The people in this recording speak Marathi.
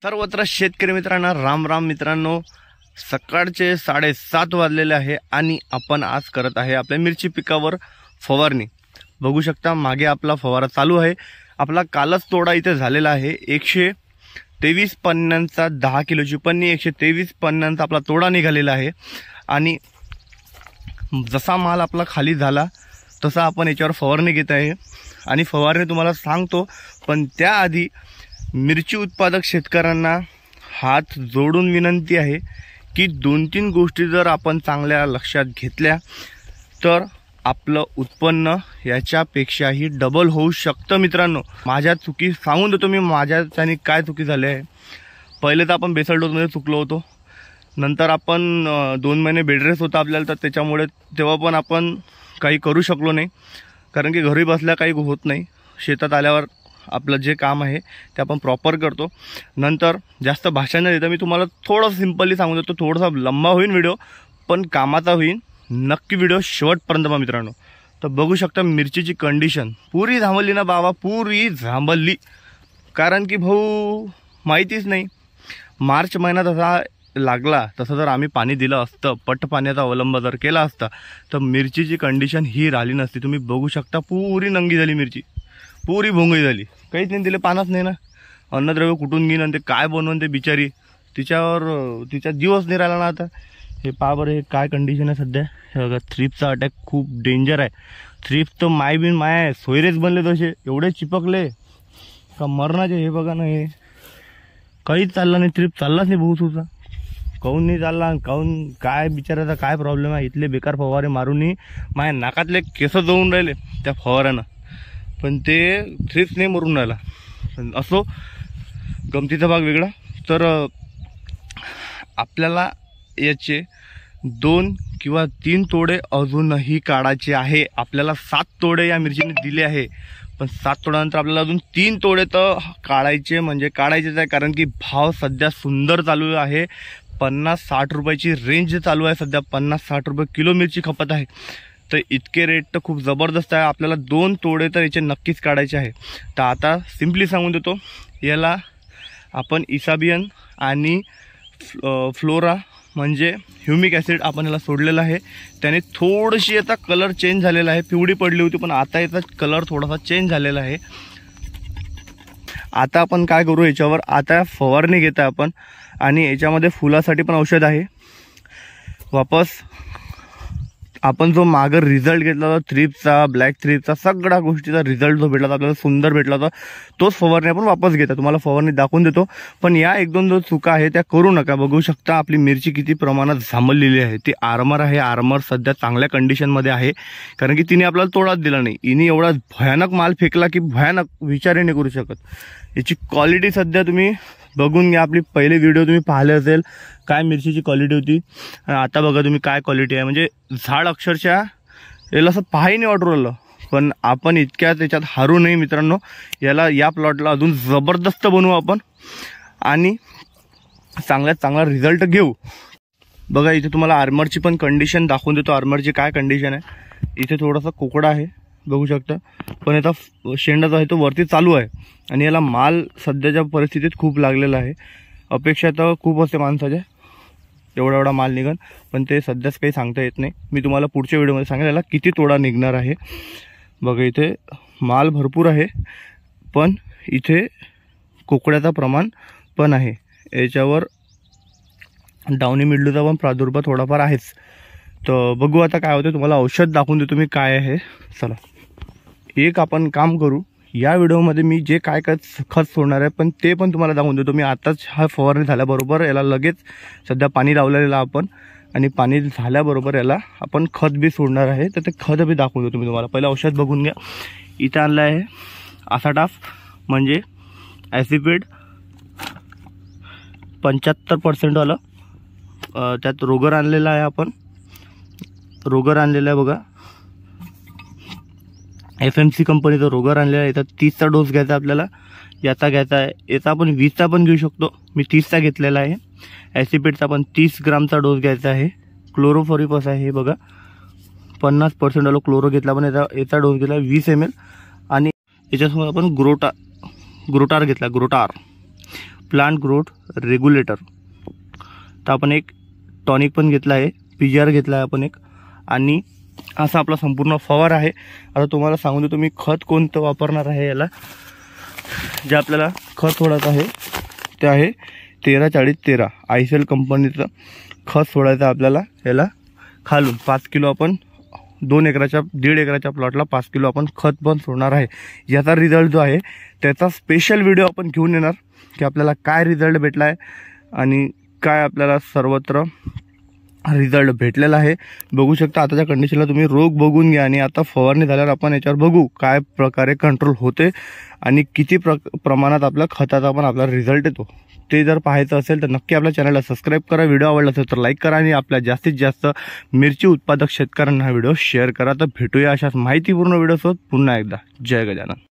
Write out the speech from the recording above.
सर्वत्र शेतकरी मित्रांना राम राम मित्रांनो, सकाळचे 7:30 वाजलेले आहे आणि आपण आज करत आहे आपल्या मिरची पिकावर फवारणी। बघू शकता मागे आपला फवारा चालू आहे। आपला कालच तोडा इथे झालेला आहे। 123 पन्न्यांचा 10 किलोची पन्नी 123 पन्न्यांचा आपला तोडा निघालेला आहे। आणि जसा माल आपला खाली झाला तसा आपण याच्यावर फवारणी घेत आहे आणि फवारणी तुम्हाला सांगतो। पण त्याआधी मिरची उत्पादक शेतकऱ्यांना हात जोडून विनंती आहे की 2-3 गोष्टी जर आपण चांगल्या लक्षात घेतल्या तर आपलं उत्पन्न याच्यापेक्षाही डबल होऊ शकतं। मित्रांनो, माझ्या चुकी सांगून देतो मी, माझ्याच्याने काय चुकी झाली आहे। पहिले तर आपण बेसल डोसमध्ये चुकलो होतो, नंतर आपण 2 महिने बेड रेस्ट होता आपल्याला, तर त्याच्यामुळे तेव्हा पण आपण काही करू शकलो नाही, कारण की घरी बसल्या काही होत नाही। शेतात आल्यावर आपलं जे काम आहे ते आपण प्रॉपर करतो। नंतर जास्त भाषण न देता मी तुम्हाला थोडं सिंपली सांगून देतो, थोडासा लंबा होईल व्हिडिओ पण कामाचा होईल। नक्की व्हिडिओ शेवटपर्यंत पहा मित्रांनो। तर बघू शकता मिरचीची कंडिशन पुरी झांबली ना बाबा, पुरी झांबली। कारण की भाऊ माहितीच नाही, मार्च महिना तसा लागला तसं जर आम्ही पाणी दिलं असतं, पट पाण्याचा अवलंब जर केला असता तर मिरचीची कंडिशन ही राहिली नसती। तुम्ही बघू शकता पुरी नंगी झाली मिरची, पुरी भोंगळी झाली, काहीच नाही, तिला पानच नाही ना। अन्नद्रव्य कुठून घेईन आणि ते काय बनवून ते बिचारी, तिच्यावर तिचा जीवच नाही राहिला ना आता। हे पहा बरं, हे काय कंडिशन आहे सध्या। हे बघा, थ्रिप्सचा अटॅक खूप डेंजर आहे। थ्रिप्स तर माय सोयरेच बनले, तसे एवढे चिपकले का मरणाचे। हे बघा ना, हे काहीच चालला नाही, थ्रिप्स चाललाच नाही भाऊ तुझा। काहून नाही चालला, काहून काय बिचाराचा काय प्रॉब्लेम आहे। इथले बेकार फवारे मारूनही माझ्या नाकातले केस जाऊन राहिले त्या फवाऱ्यानं, पण ते थ्रिप्स नाही मरून राहिला। असो, गमतीचा भाग वेगळा। तर आपल्याला याचे 2 किंवा 3 तोडे अजूनही काढायचे आहे। आपल्याला 7 तोडे या मिरचीने दिले आहे, पण 7 तोड्यानंतर आपल्याला अजून 3 तोडे तर काढायचे म्हणजे काढायचेच आहे। कारण की भाव सध्या सुंदर चालू आहे, 50-60 रुपयाची रेंज चालू आहे सध्या। 50-60 रुपये किलो मिरची खपत आहे, तर इतके रेट तर खूप जबरदस्त आहे। आपल्याला 2 तोडे तर याचे नक्कीच काढायचे आहे। तर आता सिम्पली सांगून देतो, याला आपण इसाबियन आणि फ्लोरा म्हणजे ह्युमिक ॲसिड आपण याला सोडलेलं आहे। त्याने थोडीशी याचा कलर चेंज झालेला आहे, पिवळी पडली होती पण आता याचा कलर थोडासा चेंज झालेला आहे। आता आपण काय करू, याच्यावर आता फवारणी घेता आपण, आणि याच्यामध्ये फुलासाठी पण औषध आहे। वापस आपण जो मागे रिझल्ट घेतला होता थ्रिप्सचा, ब्लॅक थ्रिप्सचा, सगळ्या गोष्टीचा रिझल्ट जो भेटला होता आपल्याला, सुंदर भेटला होता, तोच फवारणी आपण वापस घेता। तुम्हाला फवारणी दाखवून देतो, पण या 1-2 जो चुका आहे त्या करू नका। बघू शकता आपली मिरची किती प्रमाणात झांबलेली आहे। ती आर्मर आहे, आर्मर सध्या चांगल्या कंडिशनमध्ये आहे, कारण की तिने आपल्याला तोडाच दिला नाही। हिने एवढा भयानक माल फेकला की भयानक विचारही नाही करू शकत। याची क्वालिटी सध्या तुम्ही बघून घ्या, आपली पहिले व्हिडिओ तुम्ही पाहिले असेल काय मिरचीची क्वालिटी होती, आता बघा तुम्ही काय क्वालिटी आहे। म्हणजे झाड अक्षरशः याला असं पाहाही नाही वाटू राहिलं, पण आपण इतक्या त्याच्यात हारू नाही मित्रांनो। याला या प्लॉटला अजून जबरदस्त बनवू आपण आणि चांगल्यात चांगला रिझल्ट घेऊ। बघा इथे तुम्हाला आर्मरची पण कंडिशन दाखवून देतो, आर्मरची काय कंडिशन आहे। इथे थोडासा कोकडा आहे बघू शकता, पण याचा शेंडा जो आहे तो वरती चालू आहे आणि याला माल सध्याच्या परिस्थितीत खूप लागलेला आहे। अपेक्षा तर खूप असते माणसाच्या, एवढा माल निघन, पण ते सध्याच काही सांगता येत नाही। मी तुम्हाला पुढच्या व्हिडिओमध्ये सांगेल याला किती तोडा निघणार आहे। बघा इथे माल भरपूर आहे, पण इथे कोकड्याचा प्रमाण पण आहे। याच्यावर डाउनी मिडलूचा पण प्रादुर्भाव थोडाफार आहेच। तर बघू आता काय होतं, तुम्हाला औषध दाखवून देतो मी काय आहे। चला, एक आपण काम करू, या व्हिडिओमध्ये मी जे काय खत सोडणार आहे पण ते पण तुम्हाला दाखवून देतो मी। आताच हा फवारणी झाल्याबरोबर याला लगेच सध्या पाणी लावलेलं आपण, आणि पाणी झाल्याबरोबर याला आपण खत बी सोडणार आहे, तर ते खत बी दाखवून देतो मी तुम्हाला। पहिलं औषध बघून घ्या, इथे आणलं आहे आसाटाफ म्हणजे ॲसिपेट 75% वालं। त्यात रोगर आणलेला आहे आपण, रोगर आणलेला आहे बघा, FMC कंपनीचा रोगर आणलेला आहे। याचा 30चा डोस घ्यायचा आपल्याला, याचा घ्यायचा आहे, याचा आपण 20चा पण घेऊ शकतो, मी 30चा घेतलेला आहे। ॲसिपेटचा पण 30 ग्रामचा डोस घ्यायचा आहे। क्लोरोफॉरिफॉस आहे हे बघा, 50% वाला क्लोरो घेतला, पण याचा डोस घेतला 20 ml, आणि याच्यासमोर आपण ग्रोटार घेतला, ग्रोटार प्लांट ग्रोथ रेग्युलेटर. तर आपण एक टॉनिक पण घेतला आहे, PGR घेतला आहे आपण एक, आणि असा आपला संपूर्ण फवारा आहे. आता तुम्हाला सांगून देतो मी खत कोणतं वापरणार आहे. याला जे आपल्याला खत सोडायचं आहे ते आहे 13-40-13 ICL कंपनीचं खत सोडायचं आपल्याला. याला खालून 5 किलो आपण 1.5 एकराच्या प्लॉटला 5 किलो आपण खत पण सोडणार आहे. याचा रिझल्ट जो आहे त्याचा स्पेशल व्हिडिओ आपण घेऊन येणार की आपल्याला काय रिझल्ट भेटला आहे आणि काय आपल्याला सर्वत्र रिझल्ट भेटलेला आहे. बघू शकता आताच्या कंडिशनला तुम्ही रोग बघून घ्या आणि आता फवारणी झाल्यावर आपण याच्यावर बघू काय प्रकारे कंट्रोल होते आणि किती प्रमाणात आपल्या खताचा पण आपला रिझल्ट येतो. ते जर पाहायचं असेल तर नक्की आपल्या चॅनलला सबस्क्राईब करा. व्हिडिओ आवडला असेल तर लाईक करा आणि आपल्या जास्तीत जास्त मिरची उत्पादक शेतकऱ्यांना हा व्हिडिओ शेअर करा. तर भेटूया अशाच माहितीपूर्ण व्हिडिओसोबत पुन्हा एकदा. जय गजानन.